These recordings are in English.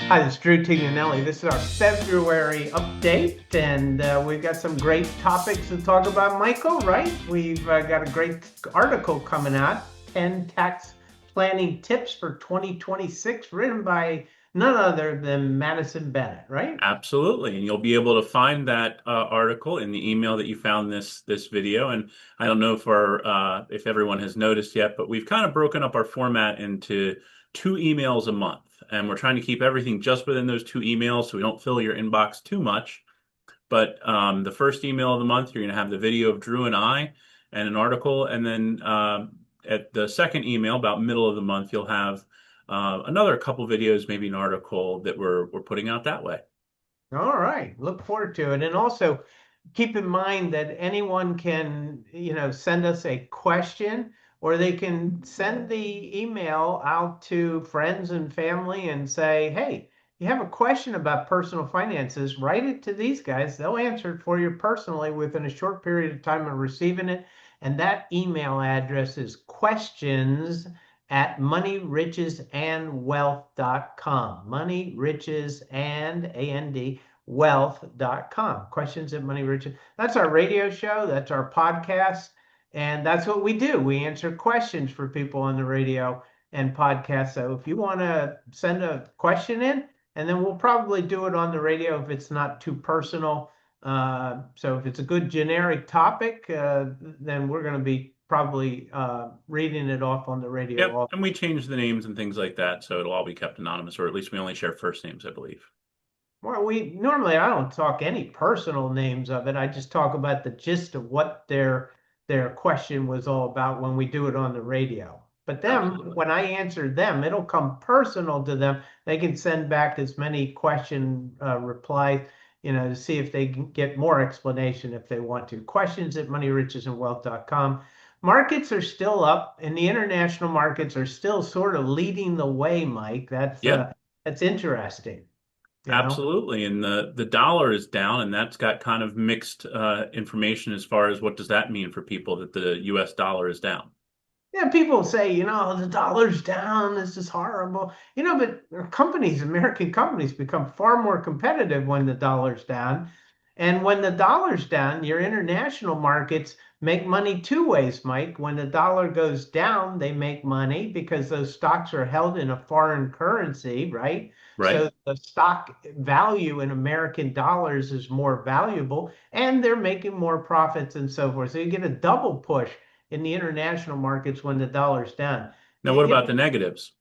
Hi, this is Drew Tignanelli. This is our February update, and we've got some great topics to talk about, Michael, right? We've got a great article coming out, 10 tax planning tips for 2026, written by none other than Madison Bennett, right? Absolutely, and you'll be able to find that article in the email that you found this video. And I don't know if everyone has noticed yet, but we've kind of broken up our format into two emails a month, and we're trying to keep everything just within those two emails so we don't fill your inbox too much. But the first email of the month, you're going to have the video of Drew and I and an article, and then at the second email, about middle of the month, you'll have another couple videos, maybe an article that we're putting out that way. All right, look forward to it. And also keep in mind that anyone can, send us a question or they can send the email out to friends and family and say, hey, you have a question about personal finances, write it to these guys. They'll answer it for you personally within a short period of time of receiving it. And that email address is questions at moneyrichesandwealth.com. Money, riches, and wealth.com. Questions at Money Riches. That's our radio show. That's our podcast. And that's what we do. We answer questions for people on the radio and podcast. So if you want to send a question in, and then we'll probably do it on the radio if it's not too personal. So if it's a good generic topic, then we're going to be probably reading it off on the Yep, radio. and we change the names and things like that, so it'll all be kept anonymous, or at least we only share first names, I believe. Well, we normally I don't talk any personal names of it. I just talk about the gist of what their question was all about when we do it on the radio. But them, Absolutely. when I answer them, it'll come personal to them. They can send back as many question replies, to see if they can get more explanation if they want to. Questions at moneyrichesandwealth.com. Markets are still up, and the international markets are still sort of leading the way, Mike. Yep, That's interesting, you know. absolutely. And the dollar is down, and that's got kind of mixed information as far as what does that mean for people that the US dollar is down. Yeah, people say, the dollar's down, this is horrible. But American companies become far more competitive when the dollar's down. And when the dollar's down, your international markets make money two ways, Mike. When the dollar goes down, they make money because those stocks are held in a foreign currency, right? Right? So the stock value in American dollars is more valuable and they're making more profits and so forth. So you get a double push in the international markets when the dollar's down. Now, what about the negatives?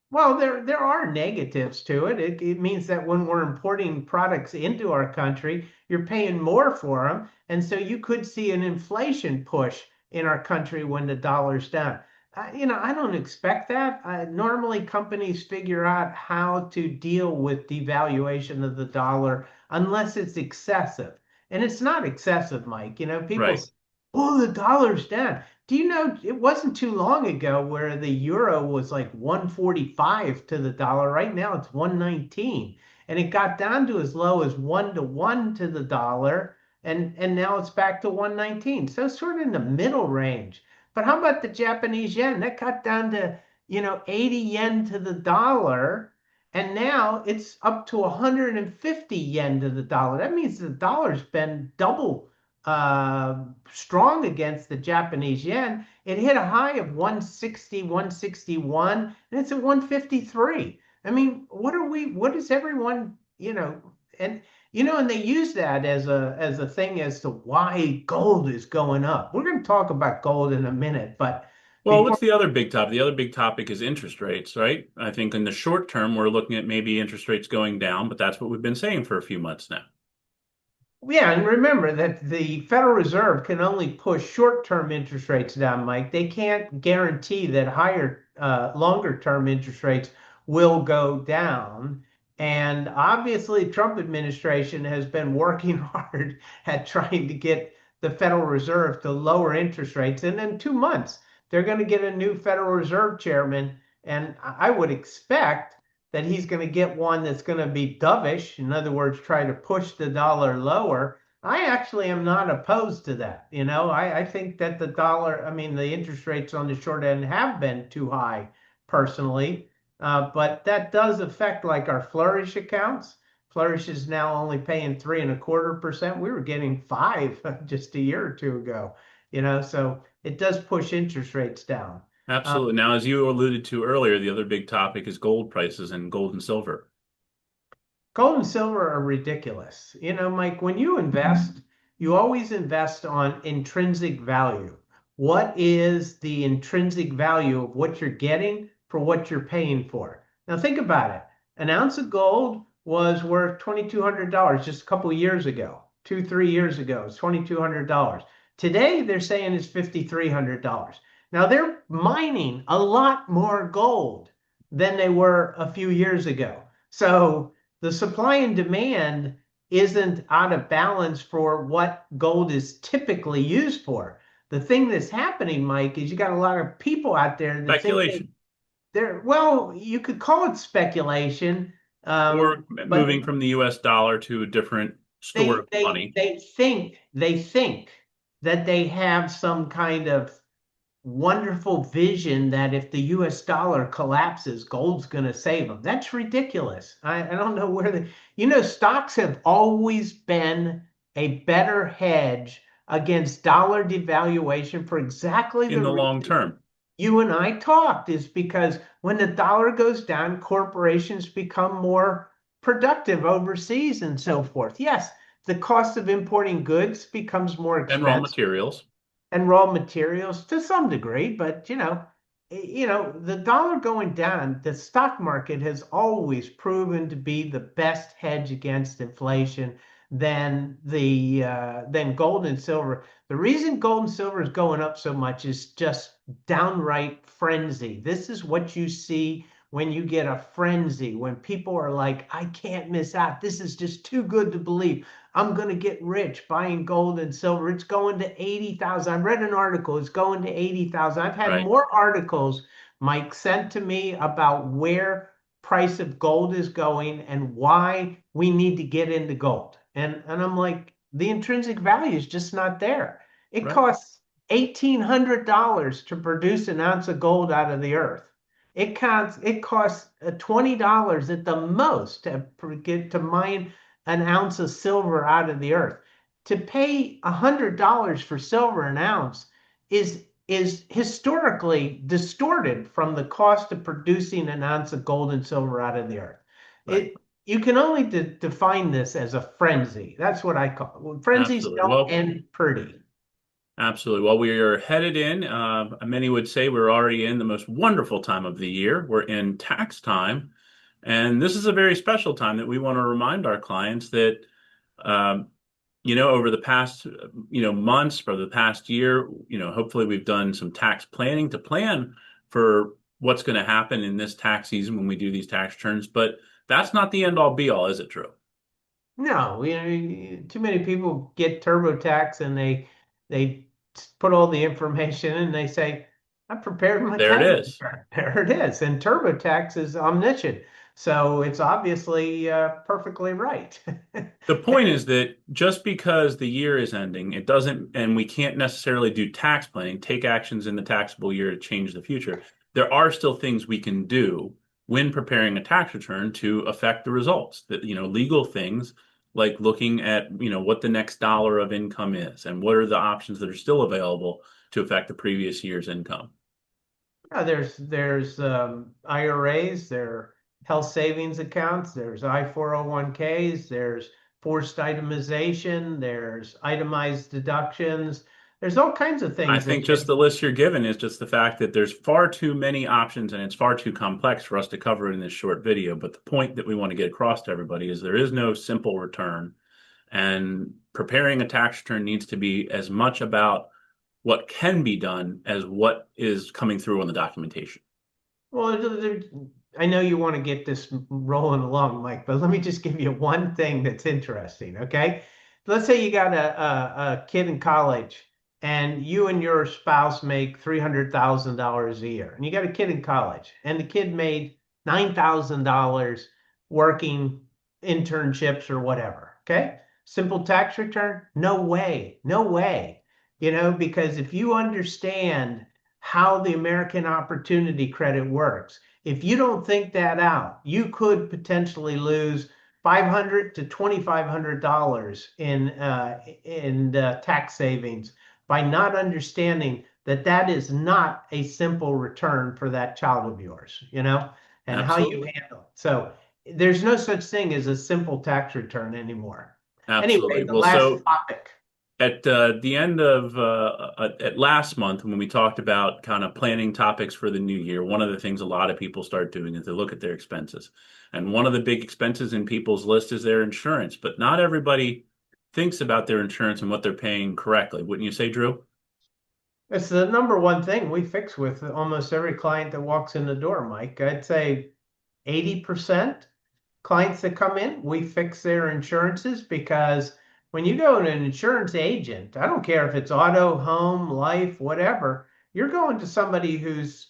Well, there are negatives to it. It means that when we're importing products into our country, you're paying more for them, and so you could see an inflation push in our country when the dollar's down. I don't expect that. Normally, companies figure out how to deal with devaluation of the dollar unless it's excessive, and it's not excessive, Mike. People Right. say, "Oh, the dollar's down." Do you know it wasn't too long ago where the euro was like 145 to the dollar. Right now it's 119. And it got down to as low as 1 to 1 to the dollar. And now it's back to 119. So it's sort of in the middle range. But how about the Japanese yen? That got down to, 80 yen to the dollar. And now it's up to 150 yen to the dollar. That means the dollar's been double strong against the Japanese yen. It hit a high of 160, 161, and it's at 153. I mean, what is everyone, and they use that as a thing as to why gold is going up. We're going to talk about gold in a minute, but Well, before what's the other big topic? The other big topic is interest rates, right? I think in the short term, we're looking at maybe interest rates going down, but that's what we've been saying for a few months now. Yeah, and remember that the Federal Reserve can only push short-term interest rates down, Mike. They can't guarantee that longer-term interest rates will go down. And obviously, Trump administration has been working hard at trying to get the Federal Reserve to lower interest rates. And in 2 months, they're going to get a new Federal Reserve chairman. And I would expect that he's going to get one that's going to be dovish, in other words, try to push the dollar lower. I actually am not opposed to that. I think that the dollar, I mean, the interest rates on the short end have been too high personally. But that does affect like our Flourish accounts. Flourish is now only paying 3.25%. We were getting 5 just a year or two ago, so it does push interest rates down. Uh, Absolutely. Now, as you alluded to earlier, the other big topic is gold prices and gold and silver. Gold and silver are ridiculous. Mike, when you invest, you always invest on intrinsic value. What is the intrinsic value of what you're getting for what you're paying for? Now, think about it. An ounce of gold was worth $2,200 just a couple of years ago, 2, 3 years ago, it's $2,200. Today, they're saying it's $5,300. Now, they're mining a lot more gold than they were a few years ago. So, the supply and demand isn't out of balance for what gold is typically used for. The thing that's happening, Mike, is you got a lot of people out there that think Speculation well, you could call it speculation, or but moving from the US dollar to a different store they of they money they think that they have some kind of wonderful vision that if the US dollar collapses, gold's going to save them. That's ridiculous. I don't know where stocks have always been a better hedge against dollar devaluation for exactly in the the long reason term. you and I talked, is because when the dollar goes down, corporations become more productive overseas and so forth. Yes, the cost of importing goods becomes more And raw expensive materials. and raw materials to some degree, but the dollar going down, the stock market has always proven to be the best hedge against inflation than gold and silver. The reason gold and silver is going up so much is just downright frenzy. This is what you see when you get a frenzy, when people are like, I can't miss out. This is just too good to believe. I'm going to get rich buying gold and silver. It's going to 80,000. I read an article. It's going to 80,000. I've had Right. more articles, Mike, sent to me about where price of gold is going and why we need to get into gold. And I'm like, the intrinsic value is just not there. It Right. costs $1,800 to produce an ounce of gold out of the earth. It costs $20 at the most to mine an ounce of silver out of the earth. To pay $100 for silver an ounce is historically distorted from the cost of producing an ounce of gold and silver out of the earth. Right. It You can only define this as a frenzy. That's what I call it. Frenzies Absolutely. don't Well, end pretty. absolutely. Well, we are headed in. Many would say we're already in the most wonderful time of the year. We're in tax time. And this is a very special time that we want to remind our clients that, um, over the past, months, for the past year, hopefully we've done some tax planning to plan for what's going to happen in this tax season when we do these tax returns. But that's not the end all be all, is it, Drew? No, too many people get TurboTax and they put all the information in and they say, I prepared my There it tax is. return. There it is. And TurboTax is omniscient. So it's obviously perfectly right. The point is that just because the year is ending, it doesn't, and we can't necessarily do tax planning, take actions in the taxable year to change the future. There are still things we can do when preparing a tax return to affect the results. That, legal things like looking at, what the next dollar of income is and what are the options that are still available to affect the previous year's income. There's IRAs, there are health savings accounts, there's I-401ks, there's forced itemization, there's itemized deductions. There's all kinds of I things think that just the list you're given is just the fact that there's far too many options and it's far too complex for us to cover in this short video. But the point that we want to get across to everybody is there is no simple return, and preparing a tax return needs to be as much about what can be done as what is coming through on the documentation. Well, I know you want to get this rolling along, Mike, but let me just give you one thing that's interesting, okay? Let's say you got a kid in college and you and your spouse make $300,000 a year, and you got a kid in college, and the kid made $9,000 working internships or whatever, okay? Simple tax return? No way, no way. Because if you understand how the American Opportunity Credit works. If you don't think that out, you could potentially lose $500 to $2,500 in tax savings by not understanding that that is not a simple return for that child of yours, and how you Absolutely. handle it. So there's no such thing as a simple tax return anymore. Anyway, Absolutely. the Well, last so topic. at the end of at last month, when we talked about kind of planning topics for the new year, one of the things a lot of people start doing is they look at their expenses. And one of the big expenses in people's list is their insurance, but not everybody thinks about their insurance and what they're paying correctly. Wouldn't you say, Drew? It's the number one thing we fix with almost every client that walks in the door, Mike. I'd say 80% clients that come in, we fix their insurances because when you go to an insurance agent, I don't care if it's auto, home, life, whatever, you're going to somebody who's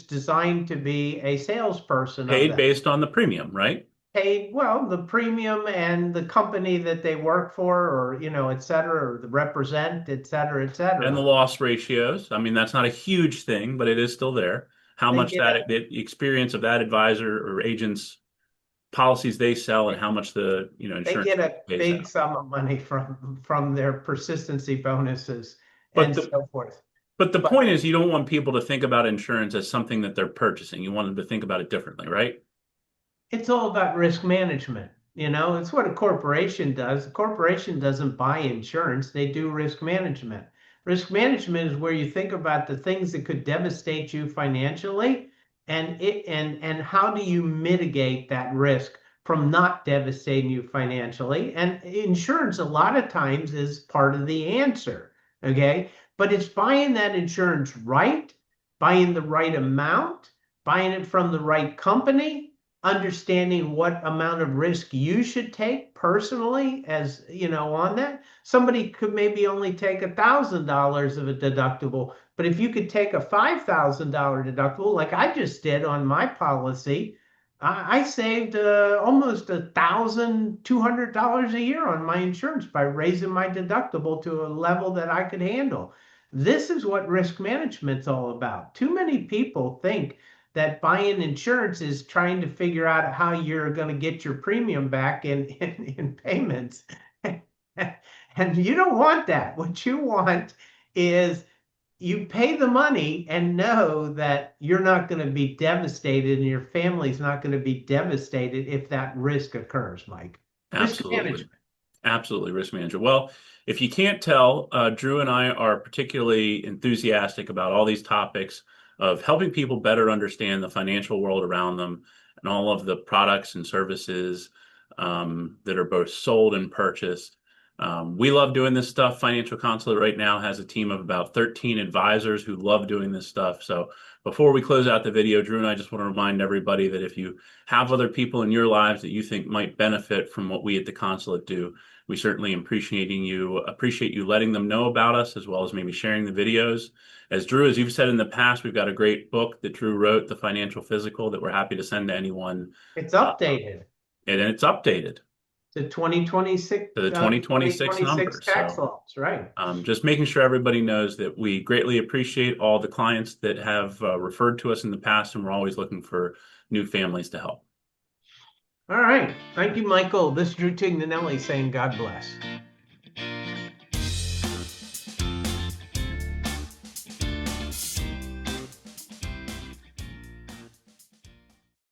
designed to be a salesperson of Paid that. based on the premium, right? Paid, well, the premium and the company that they work for, or et cetera, or the represent, et cetera, et And the cetera. loss ratios. I mean, that's not a huge thing, but it is still there. How They much get a the experience of that advisor or agent's policies they sell and how much the, they insurance get a pays big out. sum of money from their persistency bonuses But and the so forth. but the But point is you don't want people to think about insurance as something that they're purchasing. You want them to think about it differently, right? it's all about risk management. It's what a corporation does. A corporation doesn't buy insurance, they do risk management. Risk management is where you think about the things that could devastate you financially and how do you mitigate that risk from not devastating you financially. And insurance a lot of times is part of the answer. Okay. But it's buying that insurance right, buying the right amount, buying it from the right company, understanding what amount of risk you should take personally, as on that. Somebody could maybe only take $1,000 of a deductible, but if you could take a $5,000 deductible like I just did on my policy, I saved almost $1,200 a year on my insurance by raising my deductible to a level that I could handle. This is what risk management's all about. Too many people think that buying insurance is trying to figure out how you're going to get your premium back in payments. And you don't want that. What you want is you pay the money and know that you're not going to be devastated and your family's not going to be devastated if that risk occurs, Mike. Risk Absolutely. management. Absolutely, risk manager. Well, if you can't tell, Drew and I are particularly enthusiastic about all these topics of helping people better understand the financial world around them and all of the products and services that are both sold and purchased. We love doing this stuff. Financial Consulate right now has a team of about 13 advisors who love doing this stuff. So before we close out the video, Drew and I just want to remind everybody that if you have other people in your lives that you think might benefit from what we at the consulate do, we certainly appreciate you letting them know about us as well as maybe sharing the videos. As Drew, as you've said in the past, we've got a great book that Drew wrote, The Financial Physical, that we're happy to send to anyone. It's Uh, updated and it's updated to 2026, to the 2026 2026 numbers. tax So laws, right? just making sure everybody knows that we greatly appreciate all the clients that have referred to us in the past, and we're always looking for new families to help. All right. Thank you, Michael. This is Drew Tignanelli saying God bless.